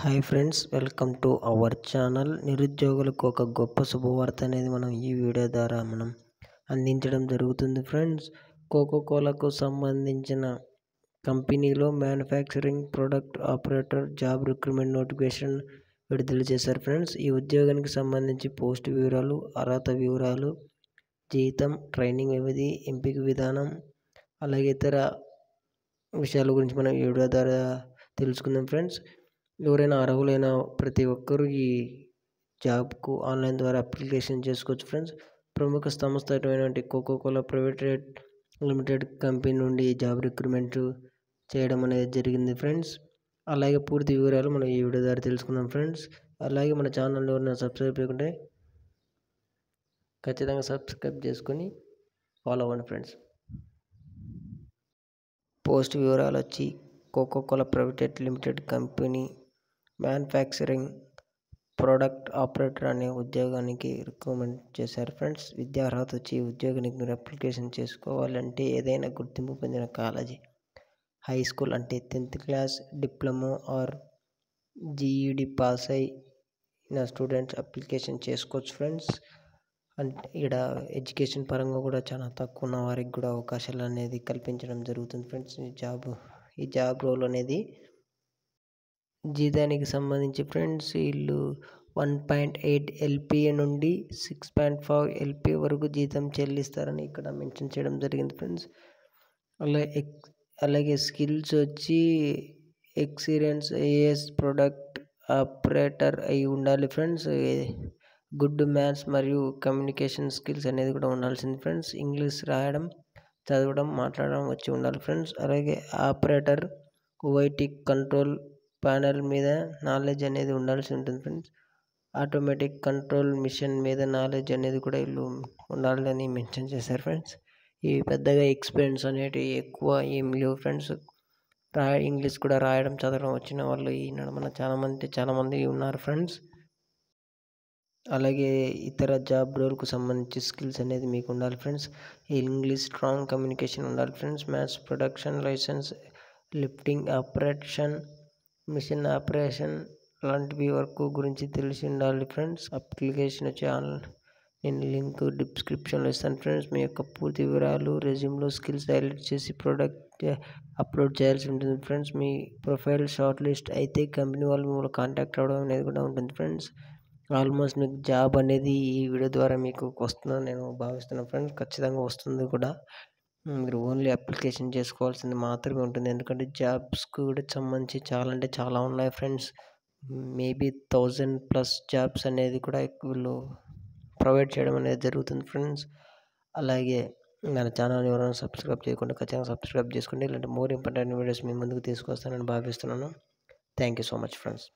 Hi friends, welcome to our channel. నిరుద్యోగులకు ఒక గొప్ప శుభవార్త అనేది మనం ఈ వీడియో ద్వారా అందించడం జరుగుతుంది ఫ్రెండ్స్. కోకోకోలాకు సంబంధించిన కంపెనీలో manufacturing product operator job recruitment notification విడుదల చేశారు ఫ్రెండ్స్. ఈ ఉద్యోగానికి సంబంధించి పోస్ట్ వివరాలు, అర్హత వివరాలు, జీతం, ట్రైనింగ్ వ్యవధి, ఎంపిక విధానం, అలాగే ఇతర విషయాల గురించి మనం ఈ వీడియో ద్వారా తెలుసుకుందాం ఫ్రెండ్స్. ఎవరైనా అర్హులైన ప్రతి ఒక్కరూ ఈ జాబ్కు ఆన్లైన్ ద్వారా అప్లికేషన్ చేసుకోవచ్చు ఫ్రెండ్స్. ప్రముఖ సంస్థ అయినటువంటి కోకోకోలా ప్రైవేట్ లిమిటెడ్ కంపెనీ నుండి జాబ్ రిక్రూట్మెంట్ చేయడం అనేది జరిగింది ఫ్రెండ్స్. అలాగే పూర్తి వివరాలు మనం ఈ వీడియో ద్వారా తెలుసుకుందాం ఫ్రెండ్స్. అలాగే మన ఛానల్ ఎవరైనా సబ్స్క్రైబ్ చేయకుంటే ఖచ్చితంగా సబ్స్క్రైబ్ చేసుకొని ఫాలో అవ్వండి ఫ్రెండ్స్. పోస్ట్ వివరాలు వచ్చి Coca Cola private limited company manufacturing product operator అనే ఉద్యోగానికి రిక్రూట్మెంట్ చేశారు ఫ్రెండ్స్. విద్యా అర్హత వచ్చి ఉద్యోగానికి మీరు అప్లికేషన్ చేసుకోవాలంటే ఏదైనా గుర్తింపు పొందిన కాలేజీ, హై స్కూల్ అంటే 10th class, diploma or GED pass అయిన స్టూడెంట్స్ అప్లికేషన్ చేసుకోవచ్చు ఫ్రెండ్స్. అంటే ఇక్కడ ఎడ్యుకేషన్ పరంగా కూడా చాలా తక్కువ ఉన్న వారికి కూడా అవకాశాలు అనేది కల్పించడం జరుగుతుంది ఫ్రెండ్స్. ఈ జాబ్ రోల్ అనేది జీతానికి సంబంధించి ఫ్రెండ్స్ వీళ్ళు 1.8 LPA నుండి 6.5 LPA వరకు జీతం చెల్లిస్తారని ఇక్కడ మెన్షన్ చేయడం జరిగింది ఫ్రెండ్స్. అలాగే స్కిల్స్ వచ్చి ఎక్స్పీరియన్స్ AS ప్రొడక్ట్ ఆపరేటర్ అయి ఉండాలి ఫ్రెండ్స్. గుడ్ మ్యాథ్స్ మరియు కమ్యూనికేషన్ స్కిల్స్ అనేది కూడా ఉండాల్సింది ఫ్రెండ్స్. ఇంగ్లీష్ రాయడం, చదవడం, మాట్లాడడం వచ్చి ఉండాలి ఫ్రెండ్స్. అలాగే ఆపరేటర్ OIT కంట్రోల్ ప్యానెల్ మీద నాలెడ్జ్ అనేది ఉండాల్సి ఉంటుంది ఫ్రెండ్స్. ఆటోమేటిక్ కంట్రోల్ మిషన్ మీద నాలెడ్జ్ అనేది కూడా వీళ్ళు ఉండాలని మెన్షన్ చేశారు ఫ్రెండ్స్. ఈ పెద్దగా ఎక్స్పీరియన్స్ అనేవి ఎక్కువ ఏం లేవు ఫ్రెండ్స్. ఇంగ్లీష్ కూడా రాయడం, చదవడం వచ్చిన వాళ్ళు ఈ నడమన చాలామంది ఉన్నారు ఫ్రెండ్స్. అలాగే ఇతర జాబ్ రోల్కు సంబంధించి స్కిల్స్ అనేది మీకు ఉండాలి ఫ్రెండ్స్. ఇంగ్లీష్ స్ట్రాంగ్ కమ్యూనికేషన్ ఉండాలి friends. Maths, production licence, lifting operation, machine operation లాంటివి వర్క్ గురించి తెలిసి ఉండాలి ఫ్రెండ్స్. అప్లికేషన్ వచ్చి నేను లింక్ డిస్క్రిప్షన్లో ఇస్తాను ఫ్రెండ్స్. మీ యొక్క పూర్తి వివరాలు, రెజ్యూమ్లో స్కిల్స్ హైలైట్ చేసి ప్రోడక్ట్ అప్లోడ్ చేయాల్సి ఉంటుంది ఫ్రెండ్స్. మీ ప్రొఫైల్ షార్ట్ లిస్ట్ అయితే కంపెనీ వాళ్ళు మిమ్మల్ని కాంటాక్ట్ అవ్వడం అనేది కూడా ఉంటుంది ఫ్రెండ్స్. ఆల్మోస్ట్ మీకు జాబ్ అనేది ఈ వీడియో ద్వారా మీకు వస్తుందని నేను భావిస్తున్నాను ఫ్రెండ్స్. ఖచ్చితంగా వస్తుంది కూడా. మీరు ఓన్లీ అప్లికేషన్ చేసుకోవాల్సింది మాత్రమే ఉంటుంది. ఎందుకంటే జాబ్స్కి కూడా సంబంధించి చాలా ఉన్నాయి ఫ్రెండ్స్. మేబీ 1000+ జాబ్స్ అనేది కూడా వీళ్ళు ప్రొవైడ్ చేయడం అనేది జరుగుతుంది ఫ్రెండ్స్. అలాగే మన ఛానల్ ఎవరైనా సబ్స్క్రైబ్ చేయకుండా ఖచ్చితంగా సబ్స్క్రైబ్ చేసుకోండి. ఇలాంటి మోర్ ఇంపార్టెంట్ వీడియోస్ మీ ముందుకు తీసుకొస్తానని భావిస్తున్నాను. Thank you so much friends.